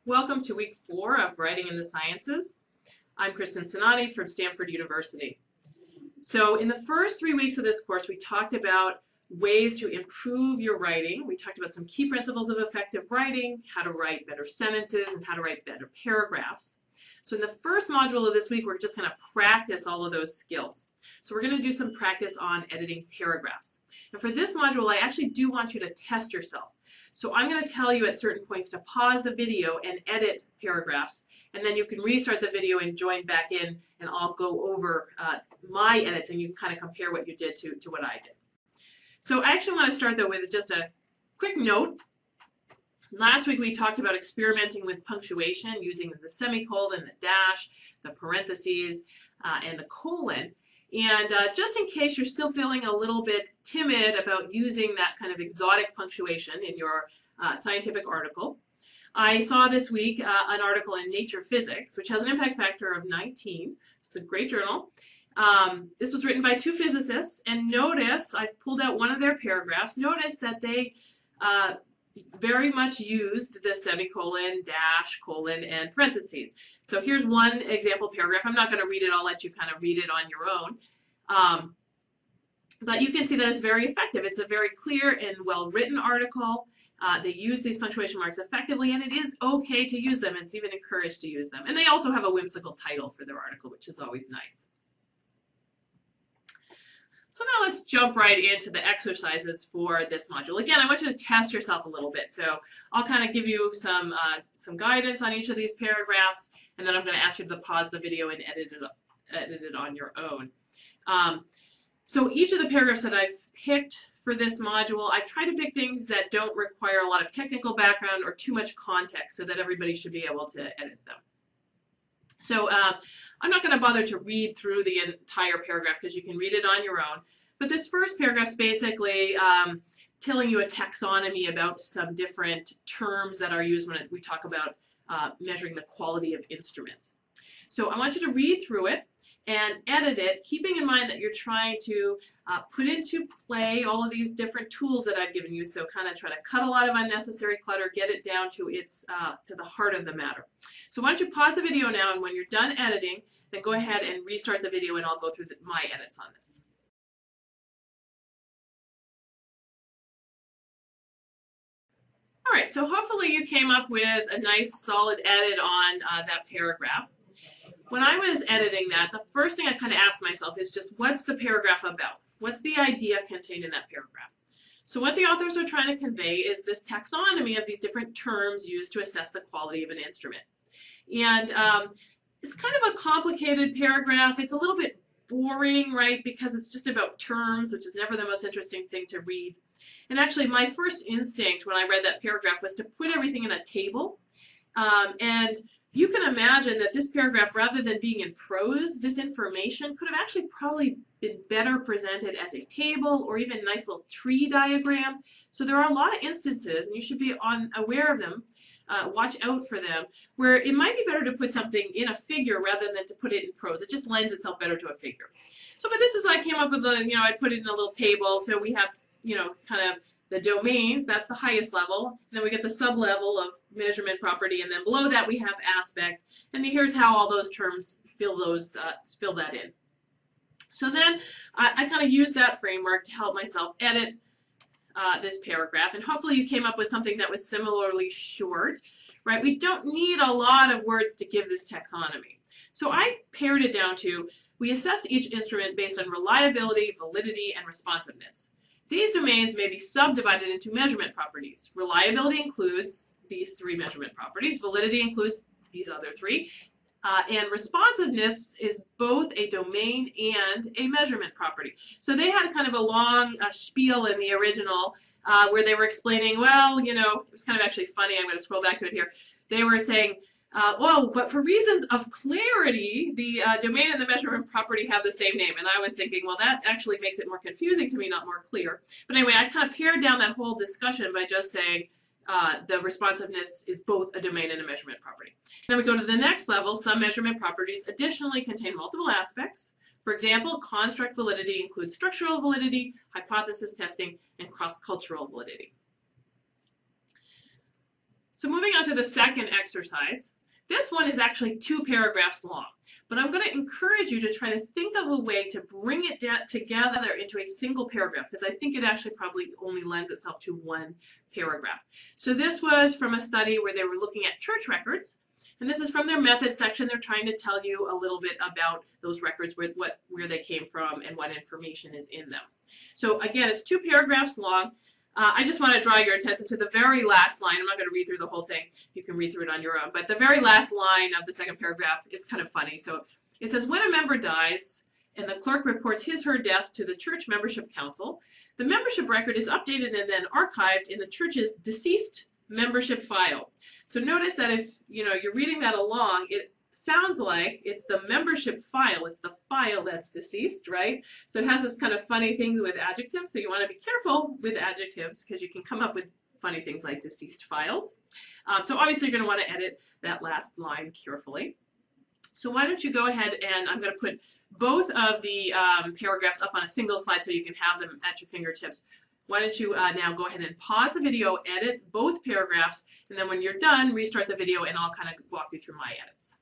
Welcome to week 4 of Writing in the Sciences. I'm Kristen Sinani from Stanford University. So in the first 3 weeks of this course, we talked about ways to improve your writing. We talked about some key principles of effective writing, how to write better sentences, and how to write better paragraphs. So in the first module of this week, we're just going to practice all of those skills. So we're going to do some practice on editing paragraphs. And for this module, I actually do want you to test yourself. So I'm going to tell you at certain points to pause the video and edit paragraphs, and then you can restart the video and join back in, and I'll go over my edits, and you can kind of compare what you did to what I did. So I actually want to start, though, with just a quick note. Last week we talked about experimenting with punctuation using the semicolon, the dash, the parentheses, and the colon. And just in case you're still feeling a little bit timid about using that kind of exotic punctuation in your scientific article, I saw this week an article in Nature Physics, which has an impact factor of 19. It's a great journal. This was written by 2 physicists, and notice, I've pulled out one of their paragraphs, notice that they very much used the semicolon, dash, colon, and parentheses. So here's one example paragraph. I'm not going to read it. I'll let you kind of read it on your own. But you can see that it's very effective. It's a very clear and well-written article. They use these punctuation marks effectively, and it is okay to use them. It's even encouraged to use them. And they also have a whimsical title for their article, which is always nice. So now let's jump right into the exercises for this module. Again, I want you to test yourself a little bit. So I'll kind of give you some guidance on each of these paragraphs, and then I'm going to ask you to pause the video and edit it on your own. So each of the paragraphs that I've picked for this module, I've tried to pick things that don't require a lot of technical background or too much context so that everybody should be able to edit them. So I'm not going to bother to read through the entire paragraph because you can read it on your own. But this first paragraph is basically telling you a taxonomy about some different terms that are used when we talk about measuring the quality of instruments. So I want you to read through it and edit it, keeping in mind that you're trying to put into play all of these different tools that I've given you. So kind of try to cut a lot of unnecessary clutter, get it down to to the heart of the matter. So why don't you pause the video now, and when you're done editing, then go ahead and restart the video, and I'll go through my edits on this. All right, so hopefully you came up with a nice solid edit on that paragraph. When I was editing that, the first thing I kind of asked myself is just, what's the paragraph about? What's the idea contained in that paragraph? So what the authors are trying to convey is this taxonomy of these different terms used to assess the quality of an instrument. And it's kind of a complicated paragraph. It's a little bit boring, right, because it's just about terms, which is never the most interesting thing to read. And actually, my first instinct when I read that paragraph was to put everything in a table. And you can imagine that this paragraph, rather than being in prose, this information could have actually probably been better presented as a table or even a nice little tree diagram. So there are a lot of instances, and you should be aware of them, watch out for them, where it might be better to put something in a figure rather than to put it in prose. It just lends itself better to a figure. So, but this is, I came up with, I put it in a little table, so we have, kind of the domains, that's the highest level, and then we get the sub-level of measurement property, and then below that we have aspect, and here's how all those terms fill that in. So then I kind of use that framework to help myself edit this paragraph, and hopefully you came up with something that was similarly short, right? We don't need a lot of words to give this taxonomy. So I pared it down to, we assess each instrument based on reliability, validity, and responsiveness. These domains may be subdivided into measurement properties. Reliability includes these 3 measurement properties. Validity includes these other 3. And responsiveness is both a domain and a measurement property. So they had kind of a long spiel in the original where they were explaining, well, it was kind of actually funny. I'm going to scroll back to it here. They were saying, well, but for reasons of clarity, the domain and the measurement property have the same name. And I was thinking, well, that actually makes it more confusing to me, not more clear. But anyway, I kind of pared down that whole discussion by just saying the responsiveness is both a domain and a measurement property. Then we go to the next level. Some measurement properties additionally contain multiple aspects. For example, construct validity includes structural validity, hypothesis testing, and cross-cultural validity. So moving on to the second exercise. This one is actually 2 paragraphs long, but I'm going to encourage you to try to think of a way to bring it together into a single paragraph, because I think it actually probably only lends itself to 1 paragraph. So this was from a study where they were looking at church records, and this is from their methods section. They're trying to tell you a little bit about those records, where they came from and what information is in them. So again, it's 2 paragraphs long. I just want to draw your attention to the very last line. I'm not going to read through the whole thing. You can read through it on your own. But the very last line of the second paragraph is kind of funny. So it says, when a member dies and the clerk reports his/her death to the church membership council, the membership record is updated and then archived in the church's deceased membership file. So notice that if you're reading that along, it sounds like it's the membership file. It's the file that's deceased, right? So it has this kind of funny thing with adjectives. So you want to be careful with adjectives because you can come up with funny things like deceased files. So obviously you're going to want to edit that last line carefully. So why don't you go ahead, and I'm going to put both of the paragraphs up on a single slide so you can have them at your fingertips. Why don't you now go ahead and pause the video, edit both paragraphs, and then when you're done, restart the video and I'll kind of walk you through my edits.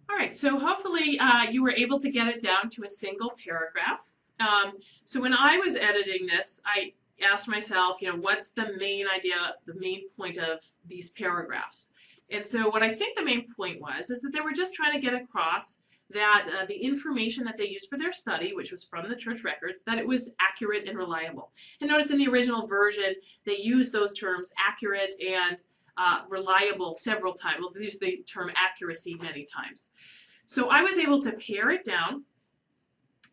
All right, so hopefully you were able to get it down to a single paragraph. So when I was editing this, I asked myself, what's the main idea, the main point of these paragraphs? And so what I think the main point is that they were just trying to get across that the information that they used for their study, which was from the church records, that it was accurate and reliable. And notice in the original version, they used those terms accurate and reliable several times. Well, they used the term accuracy many times. So I was able to pare it down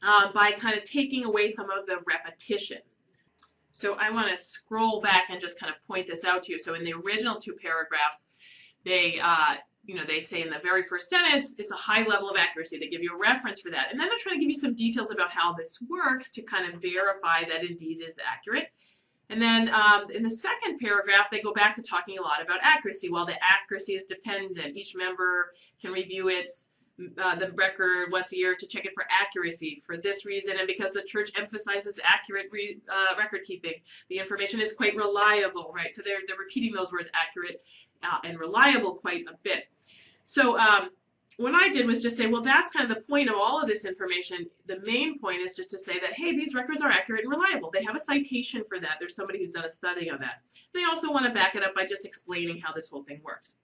by kind of taking away some of the repetition. So I want to scroll back and just kind of point this out to you. So in the original 2 paragraphs, they they say in the very first sentence, it's a high level of accuracy. They give you a reference for that. And then they're trying to give you some details about how this works to kind of verify that indeed is accurate. And then in the second paragraph, they go back to talking a lot about accuracy. Well, the accuracy is dependent. Each member can review the record once a year to check it for accuracy. For this reason, and because the church emphasizes accurate record keeping, the information is quite reliable, right? So they're repeating those words, accurate and reliable, quite a bit. So what I did was just say, well, that's kind of the point of all of this information. The main point is just to say that, hey, these records are accurate and reliable. They have a citation for that. There's somebody who's done a study on that. They also want to back it up by just explaining how this whole thing works.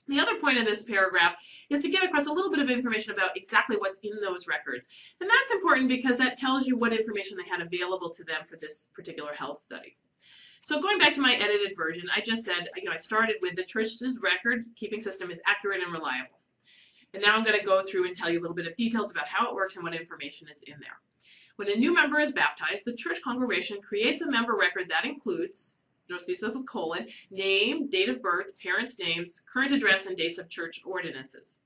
The other point of this paragraph is to get across a little bit of information about exactly what's in those records. And that's important because that tells you what information they had available to them for this particular health study. So going back to my edited version, I just said, I started with the church's record keeping system is accurate and reliable. And now I'm going to go through and tell you a little bit of details about how it works and what information is in there. When a new member is baptized, the church congregation creates a member record that includes, notice these with a colon, name, date of birth, parents' names, current address, and dates of church ordinances.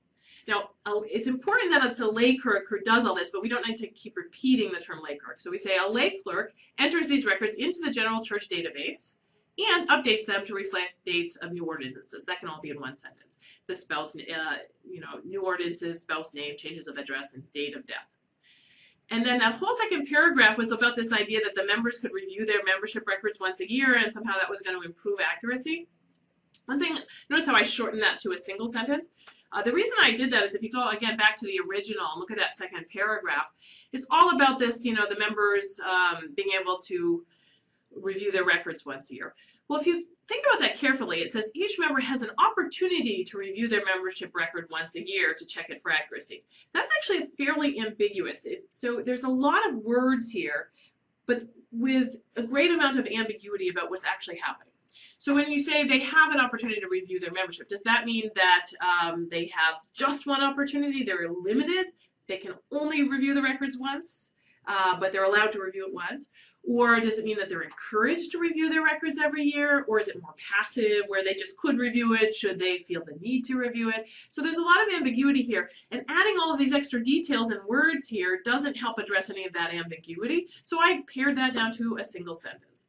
Now, it's important that it's a lay clerk who does all this, but we don't need to keep repeating the term lay clerk. So we say a lay clerk enters these records into the general church database and updates them to reflect dates of new ordinances. That can all be in one sentence. The spouse, new ordinances, spouse name, changes of address, and date of death. And then that whole second paragraph was about this idea that the members could review their membership records once a year, and somehow that was going to improve accuracy. One thing, notice how I shortened that to a single sentence. The reason I did that is if you go again back to the original and look at that second paragraph, it's all about this, the members being able to review their records once a year. Well, if you think about that carefully, it says each member has an opportunity to review their membership record once a year to check it for accuracy. That's actually fairly ambiguous. So there's a lot of words here, but with a great amount of ambiguity about what's actually happening. So when you say they have an opportunity to review their membership, does that mean that they have just one opportunity? They're limited? They can only review the records once, but they're allowed to review it once? Or does it mean that they're encouraged to review their records every year? Or is it more passive where they just could review it should they feel the need to review it? So there's a lot of ambiguity here. And adding all of these extra details and words here doesn't help address any of that ambiguity. So I pared that down to a single sentence.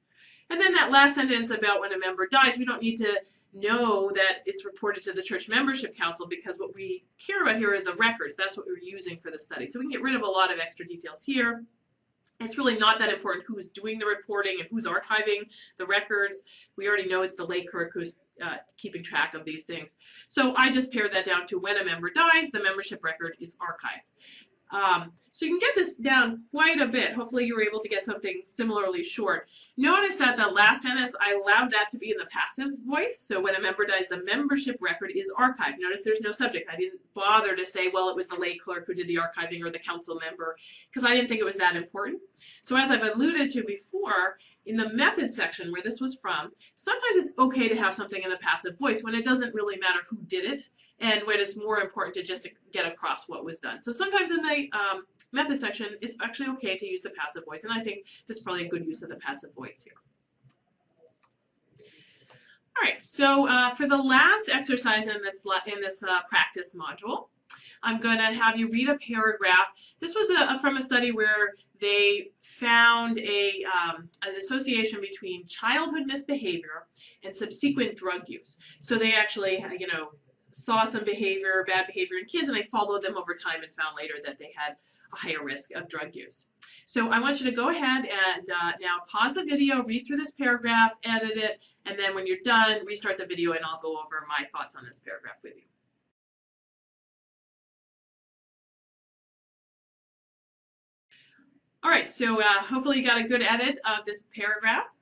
And then that last sentence about when a member dies, we don't need to know that it's reported to the church membership council because what we care about here are the records. That's what we're using for the study. So we can get rid of a lot of extra details here. It's really not that important who's doing the reporting and who's archiving the records. We already know it's the lay clerk who's keeping track of these things. So I just pared that down to when a member dies, the membership record is archived. So you can get this down quite a bit. Hopefully you were able to get something similarly short. Notice that the last sentence, I allowed that to be in the passive voice. So when a member dies, the membership record is archived. Notice there's no subject. I didn't bother to say, well, it was the lay clerk who did the archiving or the council member, because I didn't think it was that important. So as I've alluded to before, in the method section where this was from, sometimes it's okay to have something in the passive voice when it doesn't really matter who did it, and when it's more important to just get across what was done. So sometimes in the method section, it's actually okay to use the passive voice, and I think this is probably a good use of the passive voice here. All right, so for the last exercise in this practice module, I'm going to have you read a paragraph. This was from a study where they found an association between childhood misbehavior and subsequent drug use. So they actually, saw some behavior, bad behavior in kids, and they followed them over time and found later that they had a higher risk of drug use. So I want you to go ahead and now pause the video, read through this paragraph, edit it, and then when you're done, restart the video and I'll go over my thoughts on this paragraph with you. All right, so hopefully you got a good edit of this paragraph.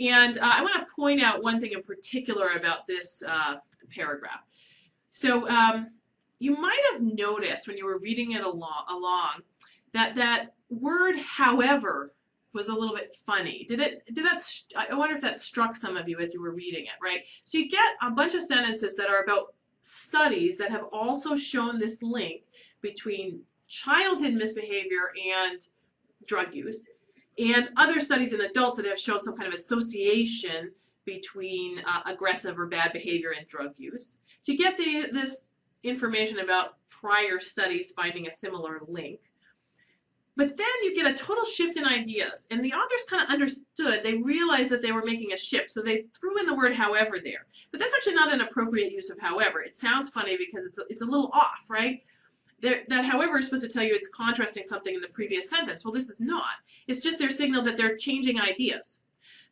And I want to point out one thing in particular about this paragraph. So you might have noticed when you were reading it along that that word however was a little bit funny. I wonder if that struck some of you as you were reading it, right? So you get a bunch of sentences that are about studies that have also shown this link between childhood misbehavior and drug use, and other studies in adults that have shown some kind of association between aggressive or bad behavior and drug use. So you get this information about prior studies finding a similar link. But then you get a total shift in ideas, and the authors kind of understood, they realized that they were making a shift, so they threw in the word however there. But that's actually not an appropriate use of however. It sounds funny because it's a little off, right? That however is supposed to tell you it's contrasting something in the previous sentence. Well, this is not. It's just their signal that they're changing ideas.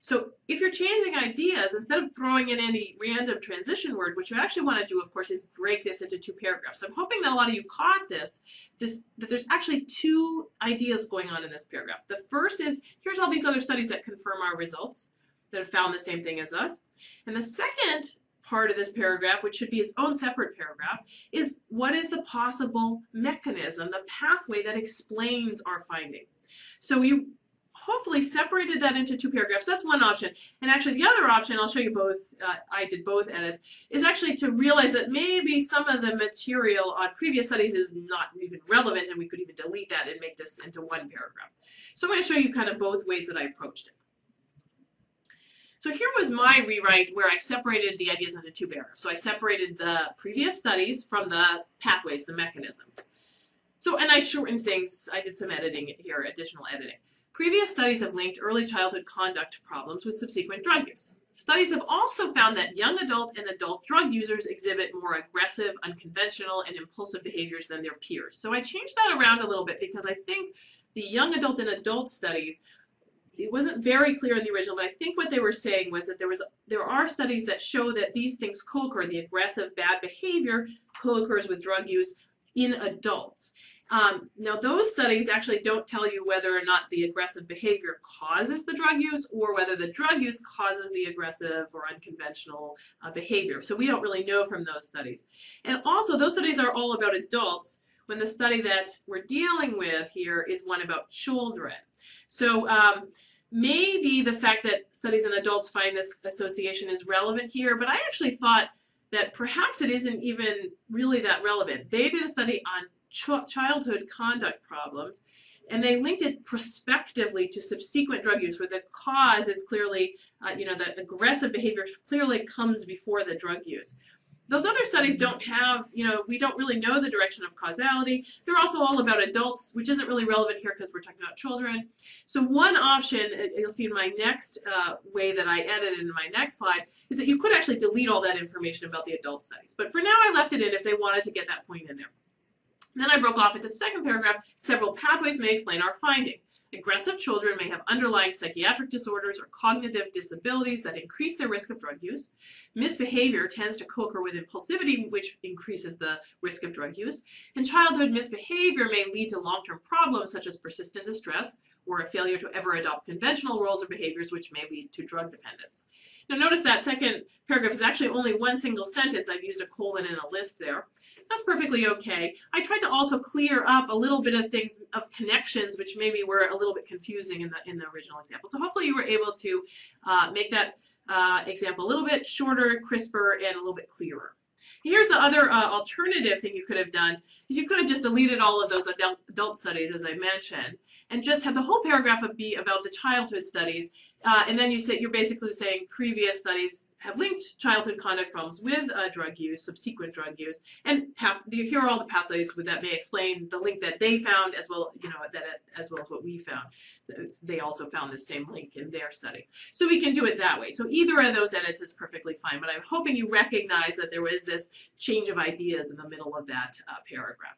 So if you're changing ideas, instead of throwing in any random transition word, what you actually want to do, of course, is break this into two paragraphs. So I'm hoping that a lot of you caught that there's actually two ideas going on in this paragraph. The first is, here's all these other studies that confirm our results, that have found the same thing as us. And the second part of this paragraph, which should be its own separate paragraph, is what is the possible mechanism, the pathway that explains our finding. So you hopefully separated that into two paragraphs. That's one option. And actually the other option, I'll show you both, I did both edits, is actually to realize that maybe some of the material on previous studies is not even relevant, and we could even delete that and make this into one paragraph. So I'm going to show you kind of both ways that I approached it. So here was my rewrite where I separated the ideas into two paragraphs. So I separated the previous studies from the pathways, the mechanisms. So, and I shortened things. I did some editing here, additional editing. Previous studies have linked early childhood conduct problems with subsequent drug use. Studies have also found that young adult and adult drug users exhibit more aggressive, unconventional, and impulsive behaviors than their peers. So I changed that around a little bit because I think the young adult and adult studies, it wasn't very clear in the original, but I think what they were saying was that there are studies that show that these things co-occur. The aggressive bad behavior co-occurs with drug use in adults. Now those studies actually don't tell you whether or not the aggressive behavior causes the drug use or whether the drug use causes the aggressive or unconventional behavior. So we don't really know from those studies. And also those studies are all about adults, when the study that we're dealing with here is one about children. So maybe the fact that studies in adults find this association is relevant here, but I actually thought that perhaps it isn't even really that relevant. They did a study on childhood conduct problems, and they linked it prospectively to subsequent drug use, where the cause is clearly, the aggressive behavior clearly comes before the drug use. Those other studies don't have, we don't really know the direction of causality. They're also all about adults, which isn't really relevant here because we're talking about children. So one option, you'll see in my next way that I edited in my next slide, is that you could actually delete all that information about the adult studies. But for now, I left it in if they wanted to get that point in there. Then I broke off into the second paragraph. Several pathways may explain our finding. Aggressive children may have underlying psychiatric disorders or cognitive disabilities that increase their risk of drug use. Misbehavior tends to co-occur with impulsivity, which increases the risk of drug use. And childhood misbehavior may lead to long-term problems such as persistent distress or a failure to ever adopt conventional roles or behaviors, which may lead to drug dependence. Now notice that second paragraph is actually only one single sentence. I've used a colon in a list there. That's perfectly okay. I tried to also clear up a little bit of things, of connections, which maybe were a little bit confusing in the original example. So hopefully you were able to make that example a little bit shorter, crisper, and a little bit clearer. Here's the other alternative thing you could have done, is you could have just deleted all of those adult studies, as I mentioned, and just have the whole paragraph be about the childhood studies, and then you're basically saying previous studies have linked childhood conduct problems with drug use, subsequent drug use, and here are all the pathways that may explain the link that they found, as well, as well as what we found. They also found the same link in their study. So we can do it that way. So either of those edits is perfectly fine, but I'm hoping you recognize that there was this change of ideas in the middle of that paragraph.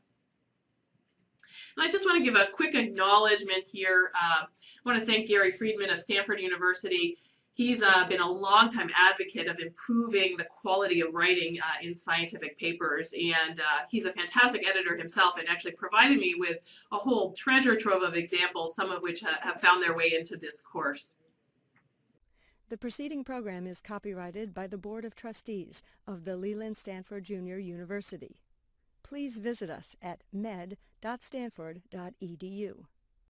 And I just want to give a quick acknowledgement here. I want to thank Gary Friedman of Stanford University. He's been a longtime advocate of improving the quality of writing in scientific papers, and he's a fantastic editor himself, and actually provided me with a whole treasure trove of examples, some of which have found their way into this course. The preceding program is copyrighted by the Board of Trustees of the Leland Stanford Junior University. Please visit us at med.stanford.edu.